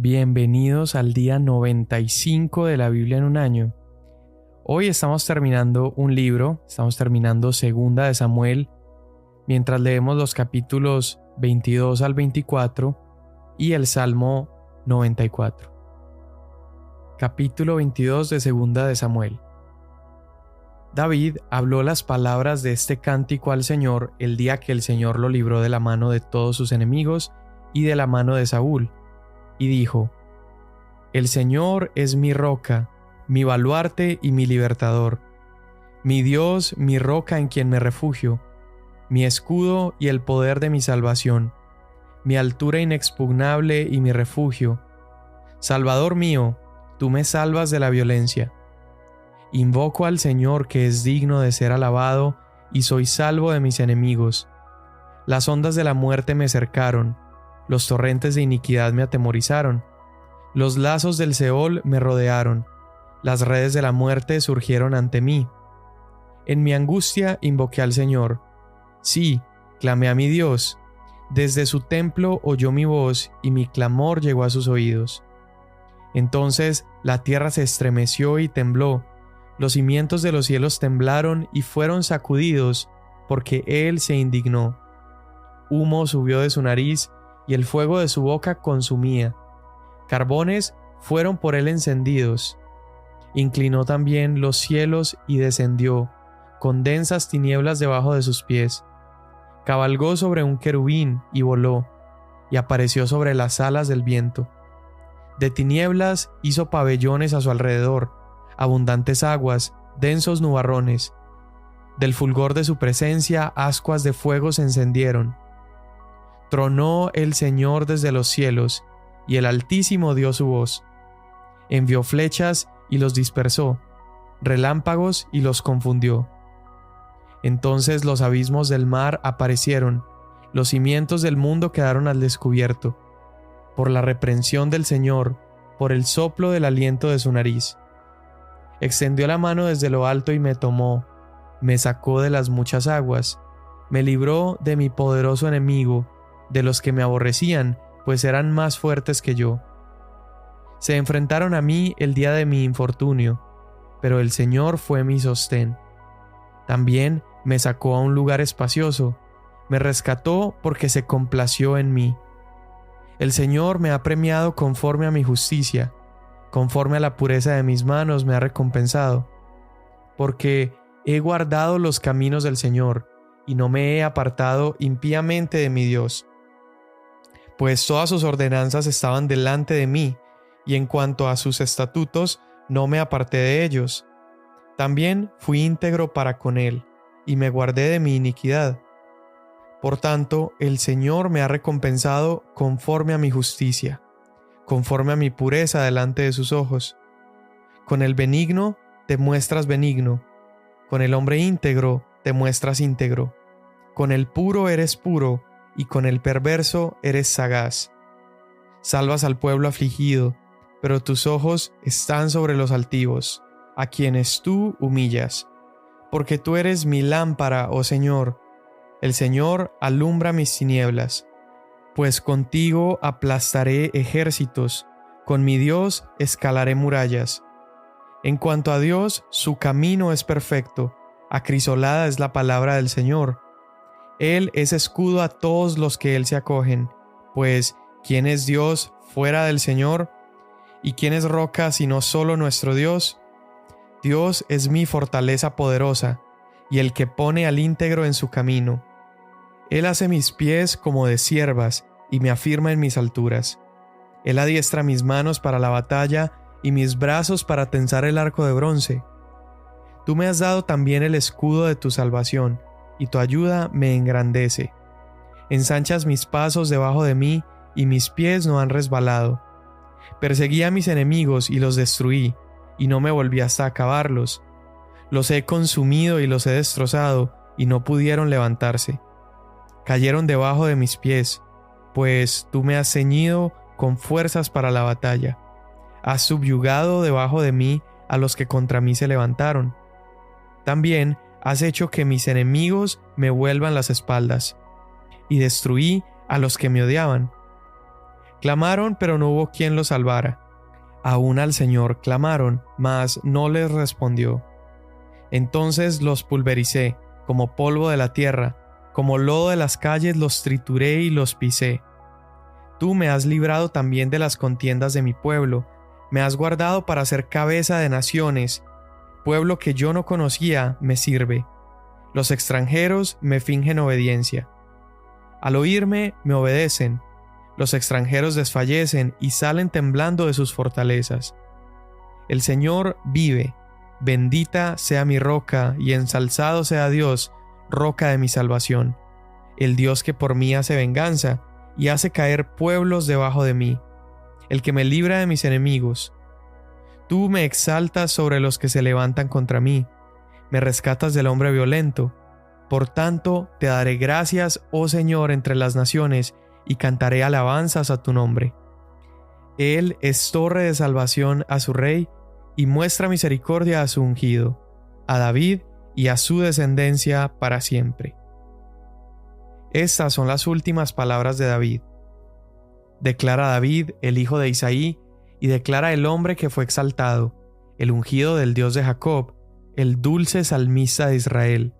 Bienvenidos al día 95 de la Biblia en un año. Hoy estamos terminando un libro, estamos terminando Segunda de Samuel, mientras leemos los capítulos 22 al 24 y el Salmo 94. Capítulo 22 de Segunda de Samuel. David habló las palabras de este cántico al Señor el día que el Señor lo libró de la mano de todos sus enemigos y de la mano de Saúl, y dijo: El Señor es mi roca, mi baluarte y mi libertador, mi Dios, mi roca en quien me refugio, mi escudo y el poder de mi salvación, mi altura inexpugnable y mi refugio. Salvador mío, tú me salvas de la violencia. Invoco al Señor, que es digno de ser alabado, y soy salvo de mis enemigos. Las ondas de la muerte me cercaron, los torrentes de iniquidad me atemorizaron, los lazos del Seol me rodearon, las redes de la muerte surgieron ante mí. En mi angustia invoqué al Señor. Sí, clamé a mi Dios. Desde su templo oyó mi voz y mi clamor llegó a sus oídos. Entonces la tierra se estremeció y tembló, los cimientos de los cielos temblaron y fueron sacudidos, porque Él se indignó. Humo subió de su nariz y el fuego de su boca consumía. Carbones fueron por Él encendidos. Inclinó también los cielos y descendió, con densas tinieblas debajo de sus pies. Cabalgó sobre un querubín y voló, y apareció sobre las alas del viento. De tinieblas hizo pabellones a su alrededor, abundantes aguas, densos nubarrones. Del fulgor de su presencia ascuas de fuego se encendieron. Tronó el Señor desde los cielos, y el Altísimo dio su voz. Envió flechas y los dispersó, relámpagos y los confundió. Entonces los abismos del mar aparecieron, los cimientos del mundo quedaron al descubierto, por la reprensión del Señor, por el soplo del aliento de su nariz. Extendió la mano desde lo alto y me tomó, me sacó de las muchas aguas, me libró de mi poderoso enemigo, de los que me aborrecían, pues eran más fuertes que yo. Se enfrentaron a mí el día de mi infortunio, pero el Señor fue mi sostén. También me sacó a un lugar espacioso, me rescató porque se complació en mí. El Señor me ha premiado conforme a mi justicia, conforme a la pureza de mis manos me ha recompensado, porque he guardado los caminos del Señor y no me he apartado impíamente de mi Dios. Pues todas sus ordenanzas estaban delante de mí, y en cuanto a sus estatutos, no me aparté de ellos. También fui íntegro para con él, y me guardé de mi iniquidad. Por tanto, el Señor me ha recompensado conforme a mi justicia, conforme a mi pureza delante de sus ojos. Con el benigno te muestras benigno, con el hombre íntegro te muestras íntegro, con el puro eres puro, y con el perverso eres sagaz. Salvas al pueblo afligido, pero tus ojos están sobre los altivos, a quienes tú humillas. Porque tú eres mi lámpara, oh Señor. El Señor alumbra mis tinieblas. Pues contigo aplastaré ejércitos, con mi Dios escalaré murallas. En cuanto a Dios, su camino es perfecto, acrisolada es la palabra del Señor. Él es escudo a todos los que Él se acogen, pues ¿quién es Dios fuera del Señor? ¿Y quién es roca sino solo nuestro Dios? Dios es mi fortaleza poderosa, y el que pone al íntegro en su camino. Él hace mis pies como de ciervas, y me afirma en mis alturas. Él adiestra mis manos para la batalla, y mis brazos para tensar el arco de bronce. Tú me has dado también el escudo de tu salvación, y tu ayuda me engrandece. Ensanchas mis pasos debajo de mí, y mis pies no han resbalado. Perseguí a mis enemigos y los destruí, y no me volví hasta acabarlos. Los he consumido y los he destrozado, y no pudieron levantarse. Cayeron debajo de mis pies, pues tú me has ceñido con fuerzas para la batalla. Has subyugado debajo de mí a los que contra mí se levantaron. También has hecho que mis enemigos me vuelvan las espaldas, y destruí a los que me odiaban. Clamaron, pero no hubo quien los salvara. Aún al Señor clamaron, mas no les respondió. Entonces los pulvericé, como polvo de la tierra, como lodo de las calles los trituré y los pisé. Tú me has librado también de las contiendas de mi pueblo, me has guardado para ser cabeza de naciones. Pueblo que yo no conocía me sirve. Los extranjeros me fingen obediencia. Al oírme me obedecen. Los extranjeros desfallecen y salen temblando de sus fortalezas. El Señor vive. Bendita sea mi roca y ensalzado sea Dios, roca de mi salvación. El Dios que por mí hace venganza y hace caer pueblos debajo de mí. El que me libra de mis enemigos. Tú me exaltas sobre los que se levantan contra mí. Me rescatas del hombre violento. Por tanto, te daré gracias, oh Señor, entre las naciones, y cantaré alabanzas a tu nombre. Él es torre de salvación a su rey, y muestra misericordia a su ungido, a David y a su descendencia para siempre. Estas son las últimas palabras de David. Declara David, el hijo de Isaí, y declara el hombre que fue exaltado, el ungido del Dios de Jacob, el dulce salmista de Israel.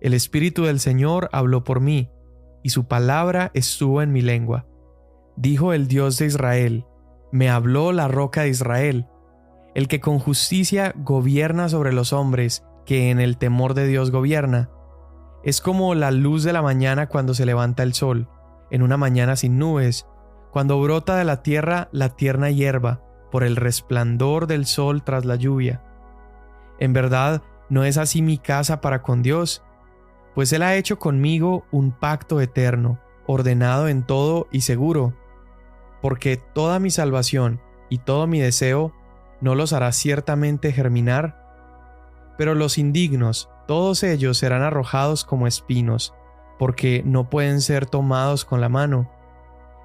El Espíritu del Señor habló por mí, y su palabra estuvo en mi lengua. Dijo el Dios de Israel, me habló la roca de Israel, el que con justicia gobierna sobre los hombres, que en el temor de Dios gobierna. Es como la luz de la mañana cuando se levanta el sol, en una mañana sin nubes, cuando brota de la tierra la tierna hierba, por el resplandor del sol tras la lluvia. En verdad, ¿no es así mi casa para con Dios? Pues Él ha hecho conmigo un pacto eterno, ordenado en todo y seguro, porque toda mi salvación y todo mi deseo no los hará ciertamente germinar, pero los indignos, todos ellos serán arrojados como espinos, porque no pueden ser tomados con la mano.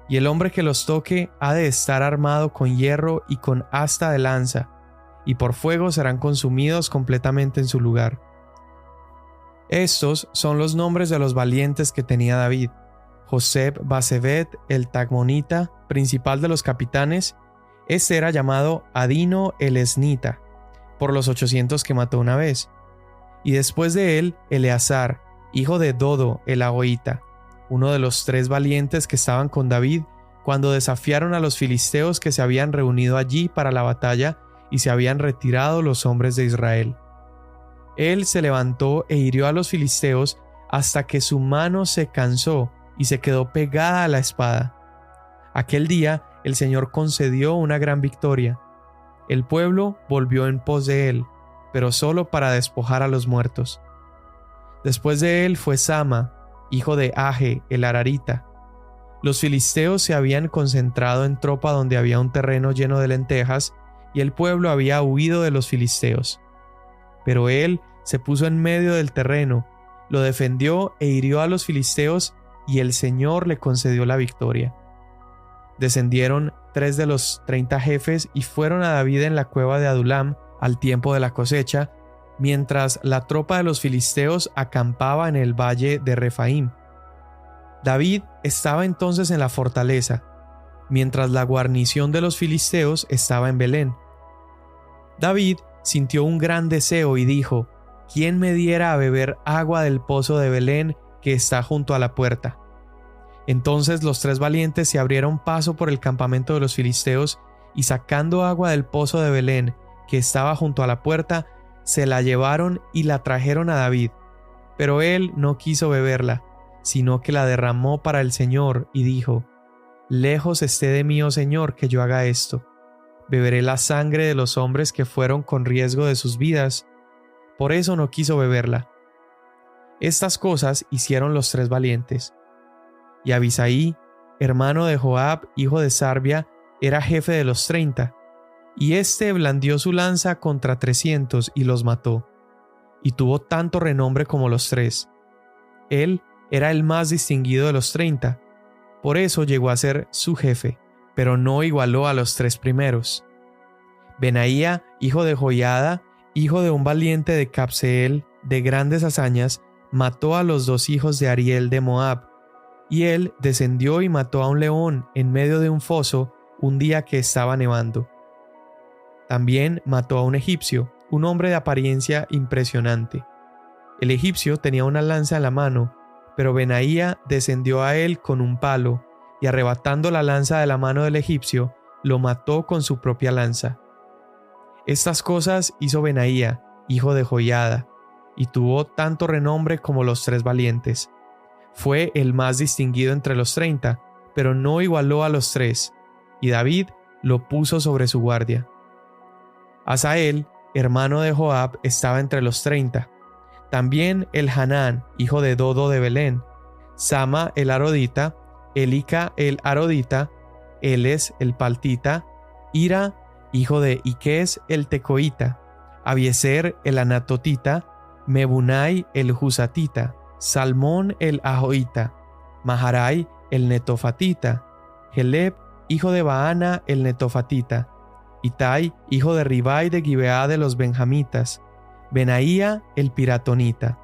Y el hombre que los toque ha de estar armado con hierro y con asta de lanza, y por fuego serán consumidos completamente en su lugar. Estos son los nombres de los valientes que tenía David: Joseb Basebet el Tagmonita, principal de los capitanes. Este era llamado Adino el Esnita, por los 800 que mató una vez. Y después de él, Eleazar, hijo de Dodo el Ahoita, uno de los 3 valientes que estaban con David cuando desafiaron a los filisteos que se habían reunido allí para la batalla y se habían retirado los hombres de Israel. Él se levantó e hirió a los filisteos hasta que su mano se cansó y se quedó pegada a la espada. Aquel día el Señor concedió una gran victoria. El pueblo volvió en pos de él, pero solo para despojar a los muertos. Después de él fue Sama, hijo de Age el Ararita. Los filisteos se habían concentrado en tropa donde había un terreno lleno de lentejas, y el pueblo había huido de los filisteos. Pero él se puso en medio del terreno, lo defendió e hirió a los filisteos, y el Señor le concedió la victoria. Descendieron 3 de los 30 jefes y fueron a David en la cueva de Adulam al tiempo de la cosecha, mientras la tropa de los filisteos acampaba en el valle de Refaim. David estaba entonces en la fortaleza, mientras la guarnición de los filisteos estaba en Belén. David sintió un gran deseo y dijo: ¿quién me diera a beber agua del pozo de Belén que está junto a la puerta? Entonces los 3 valientes se abrieron paso por el campamento de los filisteos y, sacando agua del pozo de Belén que estaba junto a la puerta, se la llevaron y la trajeron a David. Pero él no quiso beberla, sino que la derramó para el Señor y dijo: lejos esté de mí, oh Señor, que yo haga esto. Beberé la sangre de los hombres que fueron con riesgo de sus vidas. Por eso no quiso beberla. Estas cosas hicieron los 3 valientes. Y Abisaí, hermano de Joab, hijo de Sarbia, era jefe de los 30, y éste blandió su lanza contra 300 y los mató, y tuvo tanto renombre como los 3. Él era el más distinguido de los 30, por eso llegó a ser su jefe, pero no igualó a los 3 primeros. Benaía, hijo de Joiada, hijo de un valiente de Cabseel, de grandes hazañas, mató a los 2 hijos de Ariel de Moab, y él descendió y mató a un león en medio de un foso un día que estaba nevando. También mató a un egipcio, un hombre de apariencia impresionante. El egipcio tenía una lanza en la mano, pero Benaía descendió a él con un palo, y arrebatando la lanza de la mano del egipcio, lo mató con su propia lanza. Estas cosas hizo Benaía, hijo de Joiada, y tuvo tanto renombre como los 3 valientes. Fue el más distinguido entre los 30, pero no igualó a los 3, y David lo puso sobre su guardia. Asael, hermano de Joab, estaba entre los 30. También Elhanán, hijo de Dodo de Belén, Sama el Arodita, Elica el Arodita, Eles el Paltita, Ira, hijo de Iques el Tecoita, Abiezer el Anatotita, Mebunai el Husatita, Salmón el Ahoita, Maharai el Netofatita, Heleb, hijo de Baana el Netofatita, Itai, hijo de Ribai de Gibeá de los Benjamitas, Benaía el Piratonita,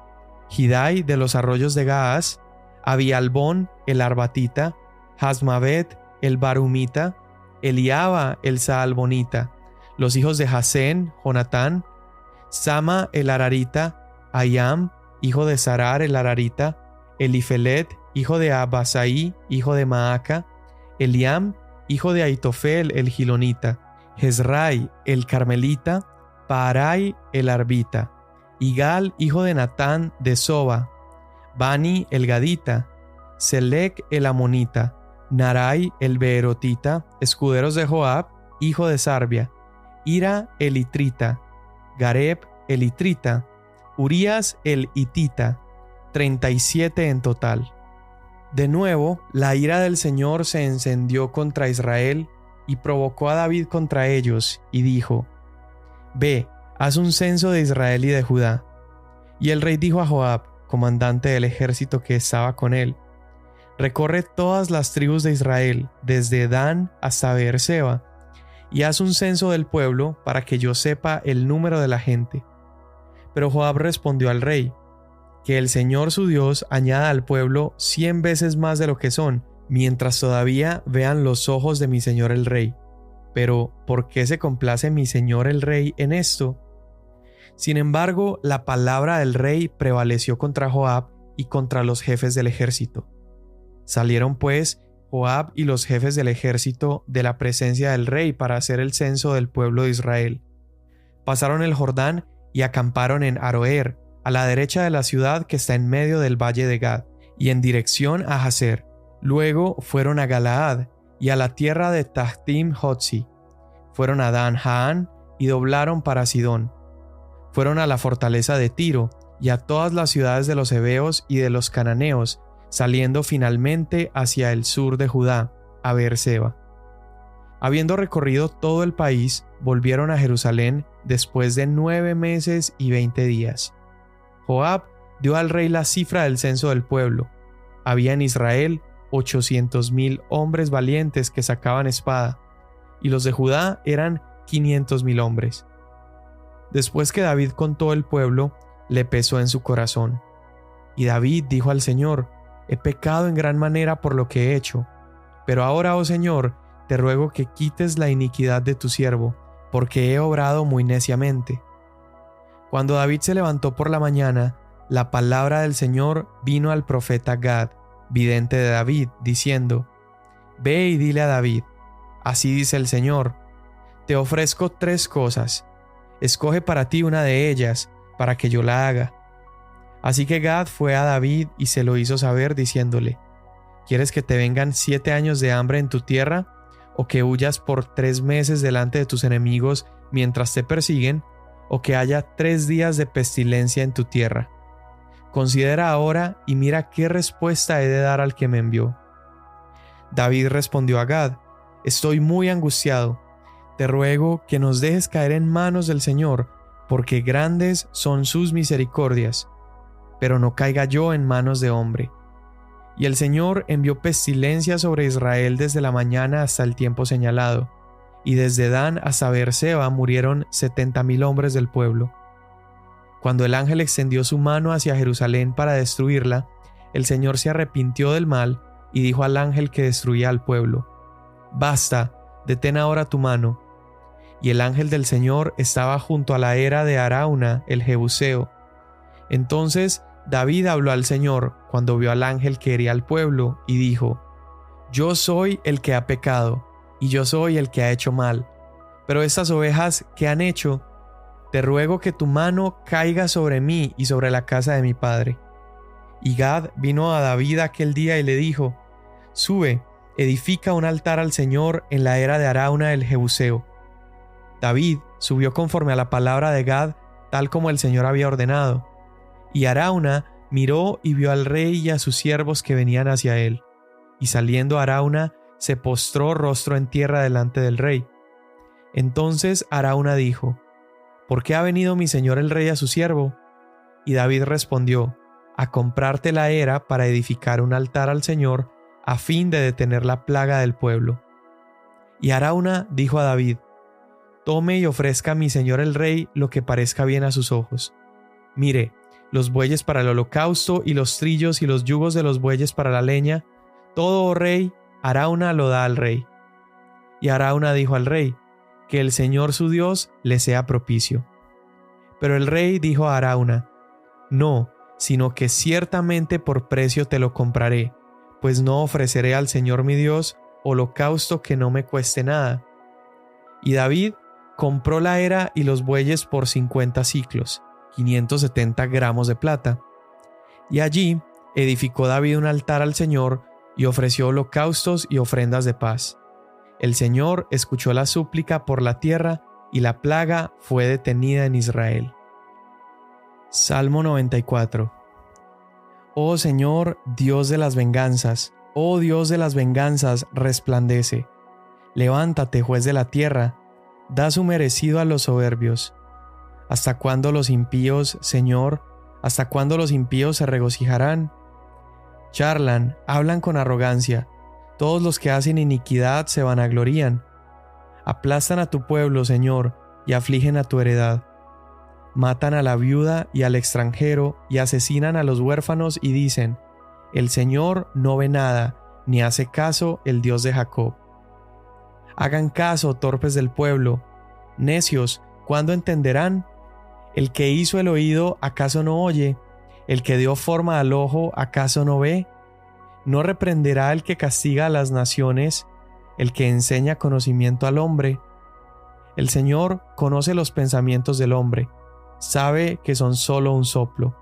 Hidai de los arroyos de Gaas, Abialbón el Arbatita, Hasmabet el Barumita, Eliaba el Saalbonita, los hijos de Jasén, Jonatán, Sama el Ararita, Ayam, hijo de Sarar el Ararita, Elifelet, hijo de Abasai, hijo de Maaca, Eliam, hijo de Aitofel el Gilonita, Jezrai el Carmelita, Paarai el Arbita, Igal, hijo de Natán de Soba, Bani el Gadita, Selec el Amonita, Narai el Beerotita, escuderos de Joab, hijo de Sarbia, Ira el Itrita, Gareb el Itrita, Urías el Hitita, 37 en total. De nuevo, la ira del Señor se encendió contra Israel y provocó a David contra ellos, y dijo: Ve, haz un censo de Israel y de Judá. Y el rey dijo a Joab, comandante del ejército que estaba con él: Recorre todas las tribus de Israel, desde Dan hasta Beerseba, y haz un censo del pueblo para que yo sepa el número de la gente. Pero Joab respondió al rey: Que el Señor su Dios añada al pueblo 100 veces más de lo que son, mientras todavía vean los ojos de mi señor el rey. Pero, ¿por qué se complace mi señor el rey en esto? Sin embargo, la palabra del rey prevaleció contra Joab y contra los jefes del ejército. Salieron pues Joab y los jefes del ejército de la presencia del rey para hacer el censo del pueblo de Israel. Pasaron el Jordán y acamparon en Aroer, a la derecha de la ciudad que está en medio del valle de Gad, y en dirección a Jazer. Luego fueron a Galaad y a la tierra de Tahtim-Hotzi. Fueron a Dan-Haan y doblaron para Sidón. Fueron a la fortaleza de Tiro y a todas las ciudades de los heveos y de los cananeos, saliendo finalmente hacia el sur de Judá, a Beerseba. Habiendo recorrido todo el país, volvieron a Jerusalén después de 9 meses y 20 días. Joab dio al rey la cifra del censo del pueblo. Había en Israel 800,000 hombres valientes que sacaban espada, y los de Judá eran 500,000 hombres. Después que David contó el pueblo, le pesó en su corazón. Y David dijo al Señor: He pecado en gran manera por lo que he hecho. Pero ahora, oh Señor, te ruego que quites la iniquidad de tu siervo, porque he obrado muy neciamente. Cuando David se levantó por la mañana, la palabra del Señor vino al profeta Gad, vidente de David, diciendo: Ve y dile a David: Así dice el Señor, te ofrezco 3 cosas. Escoge para ti una de ellas, para que yo la haga. Así que Gad fue a David y se lo hizo saber, diciéndole: ¿Quieres que te vengan 7 años de hambre en tu tierra, o que huyas por 3 meses delante de tus enemigos mientras te persiguen, o que haya 3 días de pestilencia en tu tierra? Considera ahora y mira qué respuesta he de dar al que me envió. David respondió a Gad: Estoy muy angustiado. Te ruego que nos dejes caer en manos del Señor, porque grandes son sus misericordias, pero no caiga yo en manos de hombre. Y el Señor envió pestilencia sobre Israel desde la mañana hasta el tiempo señalado, y desde Dan hasta Beerseba murieron 70,000 hombres del pueblo. Cuando el ángel extendió su mano hacia Jerusalén para destruirla, el Señor se arrepintió del mal y dijo al ángel que destruía al pueblo: «Basta, detén ahora tu mano». Y el ángel del Señor estaba junto a la era de Arauna el Jebuseo. Entonces David habló al Señor cuando vio al ángel que hería al pueblo, y dijo: «Yo soy el que ha pecado, y yo soy el que ha hecho mal. Pero estas ovejas, ¿qué han hecho? Te ruego que tu mano caiga sobre mí y sobre la casa de mi padre». Y Gad vino a David aquel día y le dijo: «Sube, edifica un altar al Señor en la era de Arauna el Jebuseo». David subió conforme a la palabra de Gad, tal como el Señor había ordenado. Y Arauna miró y vio al rey y a sus siervos que venían hacia él. Y saliendo Arauna, se postró rostro en tierra delante del rey. Entonces Arauna dijo: «¿Por qué ha venido mi señor el rey a su siervo?». Y David respondió: «A comprarte la era para edificar un altar al Señor, a fin de detener la plaga del pueblo». Y Arauna dijo a David: «Tome y ofrezca a mi señor el rey lo que parezca bien a sus ojos. Mire, los bueyes para el holocausto y los trillos y los yugos de los bueyes para la leña, todo, oh rey, Arauna lo da al rey». Y Arauna dijo al rey: «Que el Señor su Dios le sea propicio». Pero el rey dijo a Arauna: «No, sino que ciertamente por precio te lo compraré, pues no ofreceré al Señor mi Dios holocausto que no me cueste nada». Y David compró la era y los bueyes por 50 siclos, 570 gramos de plata. Y allí edificó David un altar al Señor y ofreció holocaustos y ofrendas de paz. El Señor escuchó la súplica por la tierra y la plaga fue detenida en Israel. Salmo 94. Oh Señor, Dios de las venganzas, oh Dios de las venganzas, resplandece. Levántate, juez de la tierra, da su merecido a los soberbios. ¿Hasta cuándo los impíos, Señor, hasta cuándo los impíos se regocijarán? Charlan, hablan con arrogancia, todos los que hacen iniquidad se vanaglorían. Aplastan a tu pueblo, Señor, y afligen a tu heredad. Matan a la viuda y al extranjero y asesinan a los huérfanos y dicen: «El Señor no ve nada, ni hace caso el Dios de Jacob». Hagan caso, torpes del pueblo. Necios, ¿cuándo entenderán? El que hizo el oído, ¿acaso no oye? El que dio forma al ojo, ¿acaso no ve? ¿No reprenderá el que castiga a las naciones, el que enseña conocimiento al hombre? El Señor conoce los pensamientos del hombre, sabe que son solo un soplo.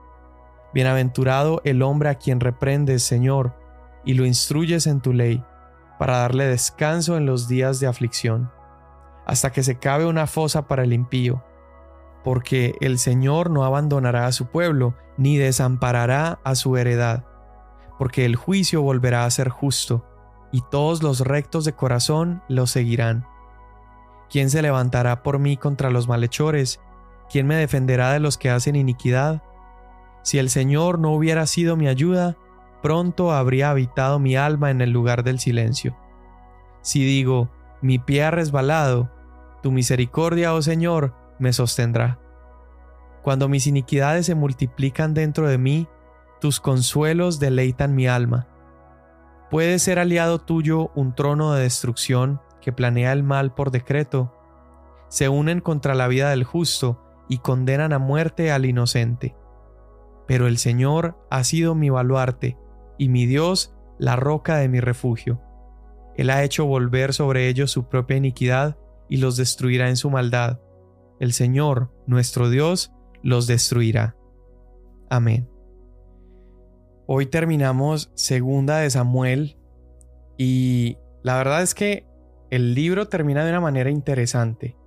Bienaventurado el hombre a quien reprendes, Señor, y lo instruyes en tu ley, para darle descanso en los días de aflicción, hasta que se cabe una fosa para el impío. Porque el Señor no abandonará a su pueblo, ni desamparará a su heredad, porque el juicio volverá a ser justo, y todos los rectos de corazón lo seguirán. ¿Quién se levantará por mí contra los malhechores? ¿Quién me defenderá de los que hacen iniquidad? Si el Señor no hubiera sido mi ayuda, pronto habría habitado mi alma en el lugar del silencio. Si digo: mi pie ha resbalado, tu misericordia, oh Señor, me sostendrá. Cuando mis iniquidades se multiplican dentro de mí, tus consuelos deleitan mi alma. ¿Puede ser aliado tuyo un trono de destrucción que planea el mal por decreto? Se unen contra la vida del justo y condenan a muerte al inocente. Pero el Señor ha sido mi baluarte, y mi Dios la roca de mi refugio. Él ha hecho volver sobre ellos su propia iniquidad y los destruirá en su maldad. El Señor, nuestro Dios, los destruirá. Amén. Hoy terminamos Segunda de Samuel y la verdad es que el libro termina de una manera interesante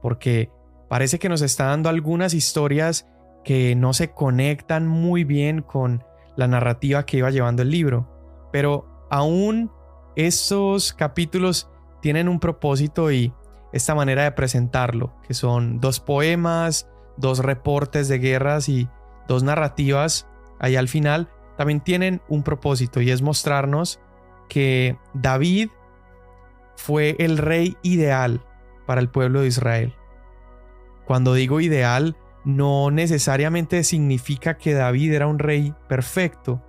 porque parece que nos está dando algunas historias que no se conectan muy bien con la narrativa que iba llevando el libro, pero aún estos capítulos tienen un propósito y esta manera de presentarlo, que son 2 poemas, 2 reportes de guerras y 2 narrativas ahí al final, también tienen un propósito y es mostrarnos que David fue el rey ideal para el pueblo de Israel. Cuando digo ideal, no necesariamente significa que David era un rey perfecto,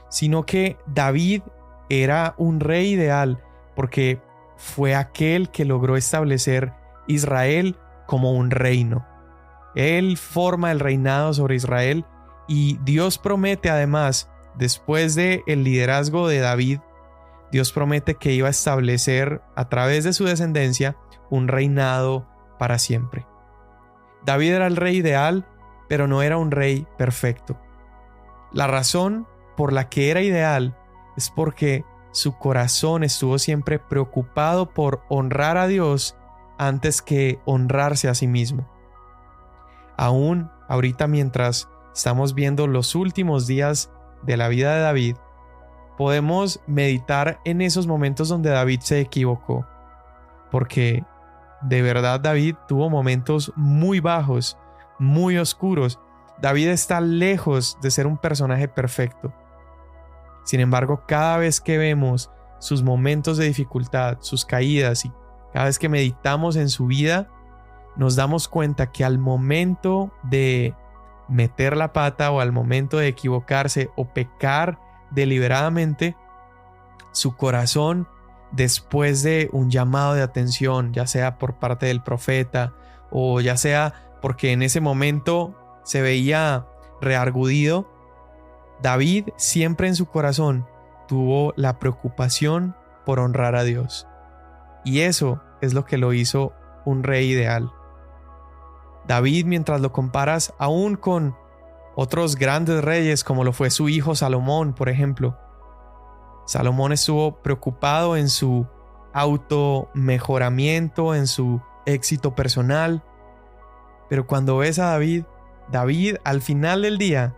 sino que David era un rey ideal porque fue aquel que logró establecer Israel como un reino. Él forma el reinado sobre Israel y Dios promete además, después del liderazgo de David, Dios promete que iba a establecer a través de su descendencia un reinado para siempre. David era el rey ideal, pero no era un rey perfecto. La razón por la que era ideal es porque su corazón estuvo siempre preocupado por honrar a Dios antes que honrarse a sí mismo. Aún ahorita, mientras estamos viendo los últimos días de la vida de David, podemos meditar en esos momentos donde David se equivocó, porque de verdad David tuvo momentos muy bajos, muy oscuros. David está lejos de ser un personaje perfecto. Sin embargo, cada vez que vemos sus momentos de dificultad, sus caídas, y cada vez que meditamos en su vida, nos damos cuenta que al momento de meter la pata o al momento de equivocarse o pecar deliberadamente, su corazón, después de un llamado de atención, ya sea por parte del profeta o ya sea porque en ese momento se veía reargudido, David siempre en su corazón tuvo la preocupación por honrar a Dios. Y eso es lo que lo hizo un rey ideal. David, mientras lo comparas aún con otros grandes reyes como lo fue su hijo Salomón, por ejemplo, Salomón estuvo preocupado en su automejoramiento, en su éxito personal. Pero cuando ves a David, David al final del día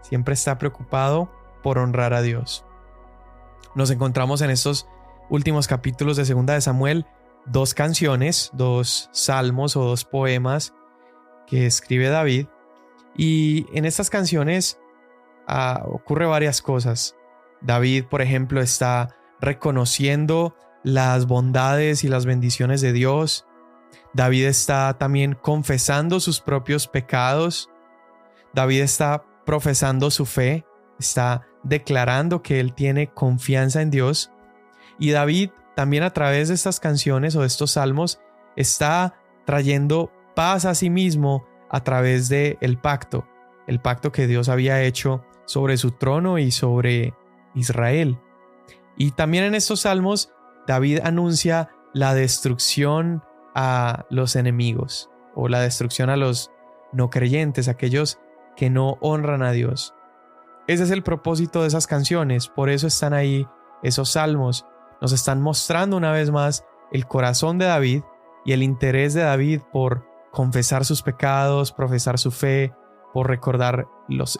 siempre está preocupado por honrar a Dios. Nos encontramos en estos últimos capítulos de Segunda de Samuel dos canciones, dos salmos o dos poemas que escribe David. Y en estas canciones ocurre varias cosas. David, por ejemplo, está reconociendo las bondades y las bendiciones de Dios. David está también confesando sus propios pecados. David está profesando su fe, está declarando que él tiene confianza en Dios. Y David también, a través de estas canciones o de estos salmos, está trayendo paz a sí mismo a través del pacto, el pacto que Dios había hecho sobre su trono y sobre Israel. Y también en estos salmos David anuncia la destrucción a los enemigos o la destrucción a los no creyentes, aquellos que no honran a Dios. Ese es el propósito de esas canciones, por eso están ahí esos salmos. Nos están mostrando una vez más el corazón de David y el interés de David por confesar sus pecados, profesar su fe, por recordar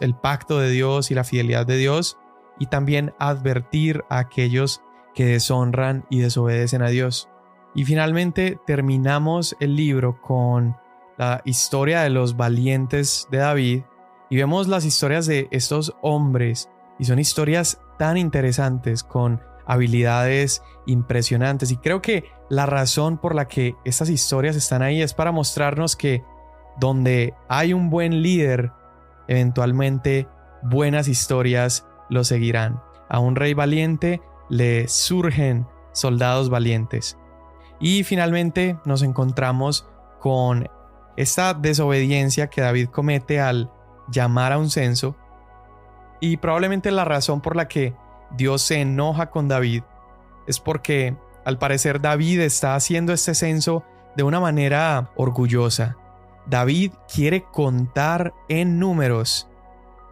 el pacto de Dios y la fidelidad de Dios, y también advertir a aquellos que deshonran y desobedecen a Dios. Y finalmente terminamos el libro con la historia de los valientes de David y vemos las historias de estos hombres, y son historias tan interesantes con habilidades impresionantes. Y creo que la razón por la que estas historias están ahí es para mostrarnos que donde hay un buen líder, eventualmente buenas historias lo seguirán. A un rey valiente le surgen soldados valientes. Y finalmente nos encontramos con esta desobediencia que David comete al llamar a un censo, y probablemente la razón por la que Dios se enoja con David es porque al parecer David está haciendo este censo de una manera orgullosa. David quiere contar en números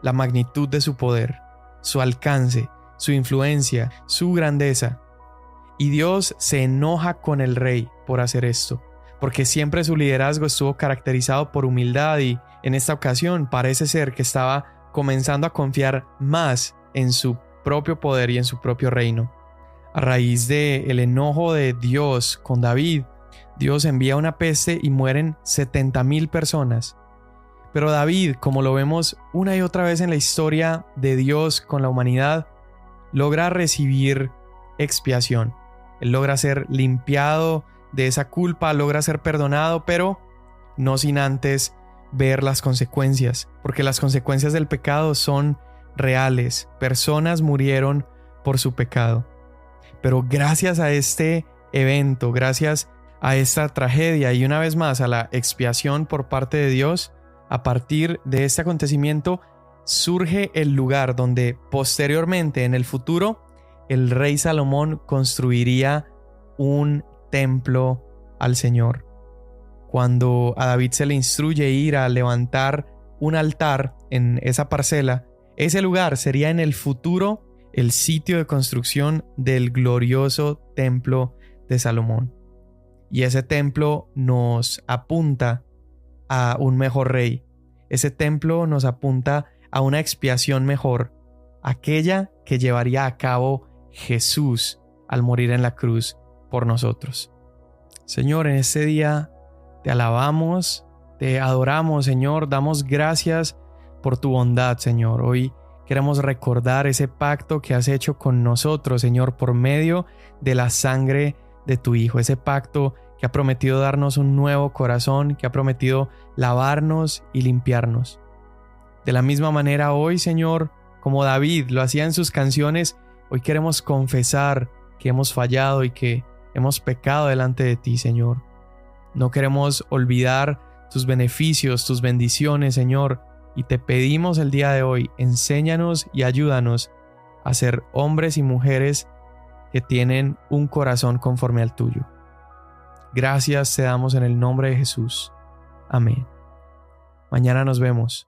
la magnitud de su poder, su alcance, su influencia, su grandeza. Y Dios se enoja con el rey por hacer esto, porque siempre su liderazgo estuvo caracterizado por humildad, y en esta ocasión parece ser que estaba comenzando a confiar más en su propio poder y en su propio reino. A raíz del enojo de Dios con David, Dios envía una peste y mueren 70,000 personas. Pero David, como lo vemos una y otra vez en la historia de Dios con la humanidad, logra recibir expiación. Él logra ser limpiado de esa culpa, logra ser perdonado, pero no sin antes ver las consecuencias, porque las consecuencias del pecado son reales. Personas murieron por su pecado. Pero gracias a este evento, gracias a esta tragedia y una vez más a la expiación por parte de Dios, a partir de este acontecimiento surge el lugar donde posteriormente en el futuro el rey Salomón construiría un templo al Señor. Cuando a David se le instruye ir a levantar un altar en esa parcela, ese lugar sería en el futuro el sitio de construcción del glorioso templo de Salomón. Y ese templo nos apunta a un mejor rey. Ese templo nos apunta a una expiación mejor, aquella que llevaría a cabo Jesús al morir en la cruz por nosotros. Señor, en este día te alabamos, te adoramos, Señor, damos gracias por tu bondad, Señor. Hoy queremos recordar ese pacto que has hecho con nosotros, Señor, por medio de la sangre de tu Hijo, ese pacto que ha prometido darnos un nuevo corazón, que ha prometido lavarnos y limpiarnos. De la misma manera hoy, Señor, como David lo hacía en sus canciones, hoy queremos confesar que hemos fallado y que hemos pecado delante de ti, Señor. No queremos olvidar tus beneficios, tus bendiciones, Señor, y te pedimos el día de hoy, enséñanos y ayúdanos a ser hombres y mujeres que tienen un corazón conforme al tuyo. Gracias te damos en el nombre de Jesús. Amén. Mañana nos vemos.